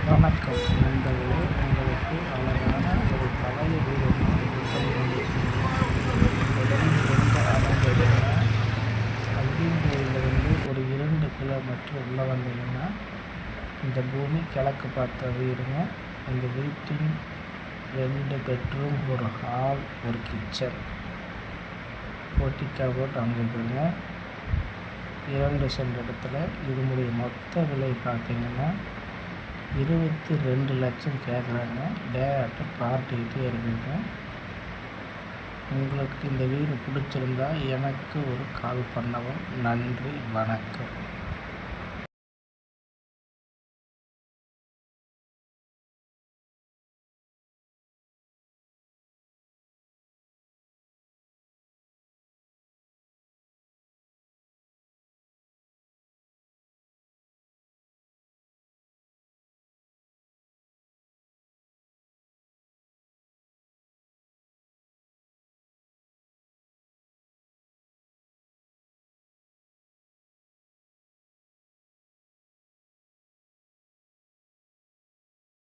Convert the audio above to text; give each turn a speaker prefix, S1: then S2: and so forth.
S1: வணக்கம் நண்பர்களே, உங்களுக்கு அழகான ஒரு பழைய வீடு ஐயங்கோயிலிருந்து ஒரு 2 கிலோமீட்டர் உள்ளே வந்தீங்கன்னா இந்த பூமி கிழக்கு பார்த்த வீடுங்க. இந்த வீட்டின் 2 பெட்ரூம், ஒரு ஹால், ஒரு கிச்சன், போர்ட்டிகோ போட்டு அமைஞ்சிருக்குங்க. 2 சென்ட் இடத்துல இதனுடைய மொத்த விலை பார்த்தீங்கன்னா 22 லட்சம் கேட்குறாங்க. டேரக்ட் பார்ட்டிகிட்டே இருக்குங்க. உங்களுக்கு இந்த வீடு பிடிச்சிருந்தா எனக்கு ஒரு கால் பண்ணவும். நன்றி, வணக்கம்.